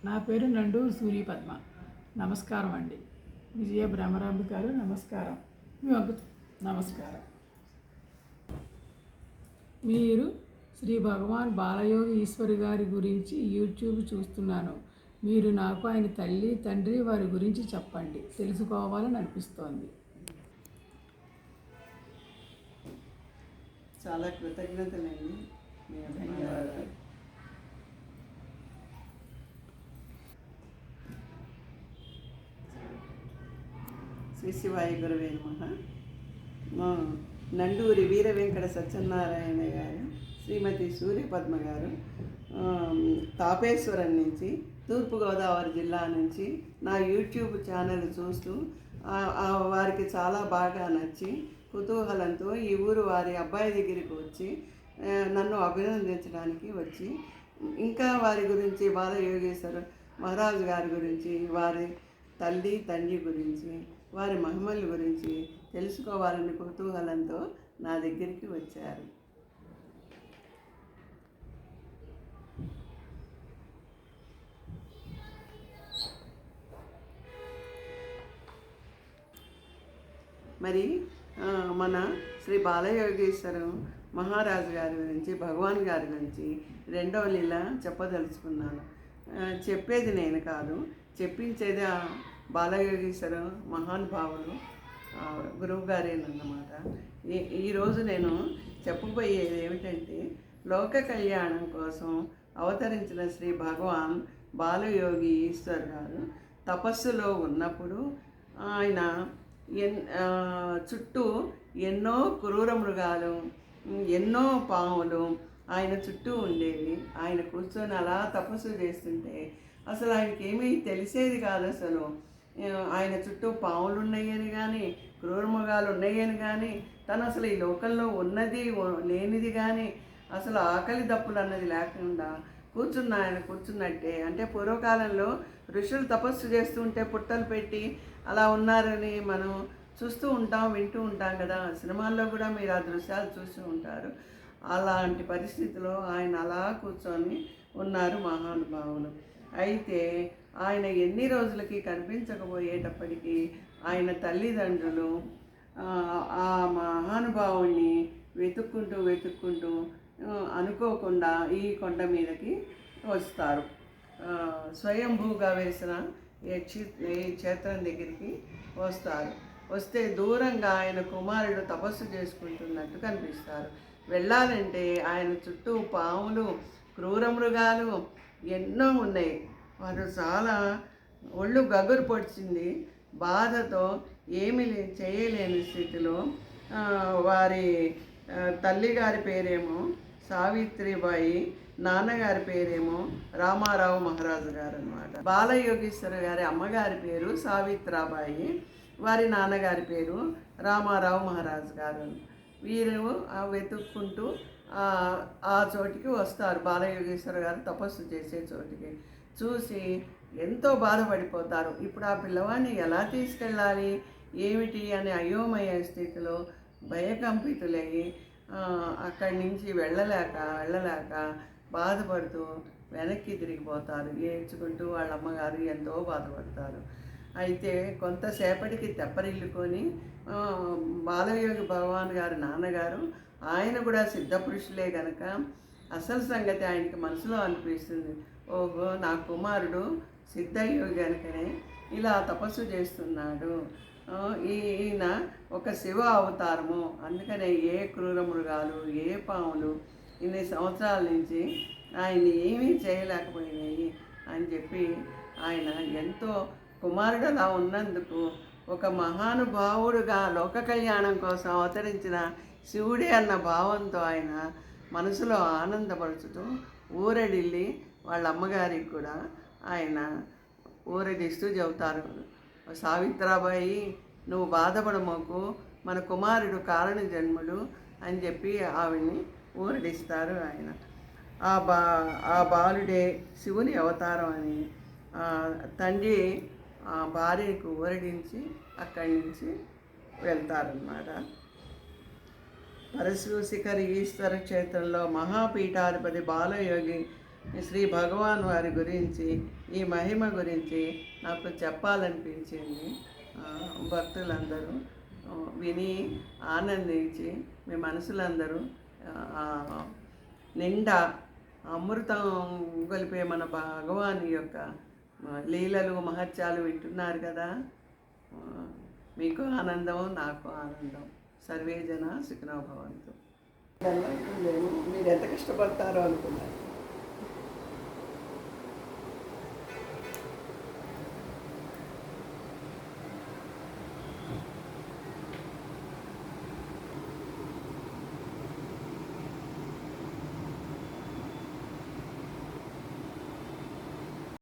నా పేరు నండూరు సూర్యపద్మ. నమస్కారం అండి. విజయ బ్రహ్మరాంబి గారు నమస్కారం. నమస్కారం. మీరు శ్రీ భగవాన్ బాలయోగి ఈశ్వరి గారి గురించి యూట్యూబ్ చూస్తున్నాను. మీరు నాకు ఆయన తల్లి తండ్రి వారి గురించి చెప్పండి, తెలుసుకోవాలని అనిపిస్తోంది. చాలా కృతజ్ఞతలండి. ధన్యవాదాలు. శ్రీ శివాయ గురవే నమః. నండూరి వీర వెంకట సత్యనారాయణ గారు, శ్రీమతి సూర్యపద్మ గారు తాపేశ్వరం నుంచి, తూర్పుగోదావరి జిల్లా నుంచి నా యూట్యూబ్ ఛానల్ చూస్తూ వారికి చాలా బాగా నచ్చి కుతూహలంతో ఈ ఊరు వారి అబ్బాయి దగ్గరికి వచ్చి నన్ను అభినందించడానికి వచ్చి, ఇంకా వారి గురించి బాలయోగేశ్వర మహారాజు గారి గురించి, వారి తల్లి తండ్రి గురించి, వారి మహిమల గురించి తెలుసుకోవాలని కుతూహలంతో నా దగ్గరికి వచ్చారు. మరి మన శ్రీ బాలయోగేశ్వర మహారాజు గారి గురించి, భగవాన్ గారి గురించి రెండవ లీల చెప్పదలుచుకున్నాను. చెప్పేది నేను కాదు, చెప్పించేది బాలయోగేశ్వర మహానుభావులు గురువు గారేనన్నమాట. ఈరోజు నేను చెప్పబోయేది ఏమిటంటే, లోక కళ్యాణం కోసం అవతరించిన శ్రీ భగవాన్ బాలయోగి ఈశ్వర్ గారు తపస్సులో ఉన్నప్పుడు ఆయన చుట్టూ ఎన్నో క్రూర మృగాలు, ఎన్నో పాములు ఆయన చుట్టూ ఉండేవి. ఆయన కూర్చొని అలా తపస్సు చేస్తుంటే అసలు ఆయనకి ఏమీ తెలిసేది కాదు. అసలు ఆయన చుట్టూ పాములు ఉన్నాయని కానీ, క్రూర మృగాలు ఉన్నాయని కానీ, తను అసలు ఈ లోకంలో ఉన్నది లేనిది కానీ, అసలు ఆకలి దప్పులు అన్నది లేకుండా ఆయన కూర్చున్నట్టే. అంటే పూర్వకాలంలో ఋషులు తపస్సు చేస్తుంటే పుట్టలు పెట్టి అలా ఉన్నారని మనం చూస్తూ ఉంటాం, వింటూ ఉంటాం కదా. సినిమాల్లో కూడా మీరు ఆ దృశ్యాలు చూస్తూ ఉంటారు. అలాంటి పరిస్థితిలో ఆయన అలా కూర్చొని ఉన్నారు మహానుభావులు. అయితే ఆయన ఎన్ని రోజులకి కనిపించకపోయేటప్పటికీ ఆయన తల్లిదండ్రులు ఆ మహానుభావుణ్ణి వెతుక్కుంటూ అనుకోకుండా ఈ కొండ మీదకి వస్తారు. స్వయంభూగా వేసిన ఈ క్షేత్రం దగ్గరికి వస్తే దూరంగా ఆయన కుమారుడు తపస్సు చేసుకుంటున్నట్టు కనిపిస్తారు. వెళ్ళాలంటే ఆయన చుట్టూ పాములు, క్రూర మృగాలు ఎన్నో ఉన్నాయి. వారు చాలా ఒళ్ళు గగురు పొడిచింది. బాధతో ఏమి చేయలేని స్థితిలో వారి తల్లిగారి పేరేమో సావిత్రిబాయి, నాన్నగారి పేరేమో రామారావు మహారాజు గారు అన్నమాట. బాలయోగేశ్వర గారి అమ్మగారి పేరు సావిత్రాబాయి, వారి నాన్నగారి పేరు రామారావు మహారాజు గారు. వీరు వెతుక్కుంటూ ఆ చోటికి వస్తారు. బాలయోగేశ్వర గారు తపస్సు చేసే చోటికి చూసి ఎంతో బాధపడిపోతారు. ఇప్పుడు ఆ పిల్లవాడిని ఎలా తీసుకెళ్ళాలి ఏమిటి అనే అయోమయ స్థితిలో భయకంపితులయ్యి అక్కడి నుంచి వెళ్ళలేక బాధపడుతూ వెనక్కి తిరిగిపోతారు. ఏడ్చుకుంటూ వాళ్ళ అమ్మగారు ఎంతో బాధపడతారు. అయితే కొంతసేపటికి తెప్పరిల్లుకొని బాలయోగి భగవాన్ గారు నాన్నగారు, ఆయన కూడా సిద్ధపురుషులే కనుక అసలు సంగతి ఆయనకి మనసులో అనిపిస్తుంది. ఓహో, నా కుమారుడు సిద్ధయోగి కనుకనే ఇలా తపస్సు చేస్తున్నాడు. ఈయన ఒక శివ అవతారము, అందుకనే ఏ క్రూర మృగాలు, ఏ పాములు ఇన్ని సంవత్సరాల నుంచి ఆయన ఏమీ చేయలేకపోయినాయి అని చెప్పి ఆయన ఎంతో కుమారుడు అలా ఉన్నందుకు ఒక మహానుభావుడుగా లోక కళ్యాణం కోసం అవతరించిన శివుడే అన్న భావంతో ఆయన మనసులో ఆనందపరుచుతూ ఊరడిల్లి వాళ్ళ అమ్మగారికి కూడా ఆయన ఊరడిస్తూ చెబుతారు. సావిత్రాబాయి, నువ్వు బాధపడమోకు, మన కుమారుడు కారణ జన్ముడు అని చెప్పి ఆవిడ్ని ఊరడిస్తారు ఆయన. ఆ బాలుడే శివుని అవతారం అని తండ్రి భార్యకు ఊరడించి అక్కడి నుంచి వెళ్తారన్నమాట. పరశు శిఖర్ ఈశ్వర క్షేత్రంలో మహాపీఠాధిపతి బాలయోగి ఈ శ్రీ భగవాన్ వారి గురించి, ఈ మహిమ గురించి నాకు చెప్పాలనిపించింది. భక్తులందరూ విని ఆనందించి మీ మనసులందరూ ఆ, నిండా అమృతం గొలిపే మన భగవాన్ యొక్క లీలలు మహత్యాలు వింటున్నారు కదా. మీకు ఆనందం, నాకు ఆనందం. సర్వే జన సుఖినో భవంతు. మీరు ఎంత కష్టపడతారో అనుకున్నారు.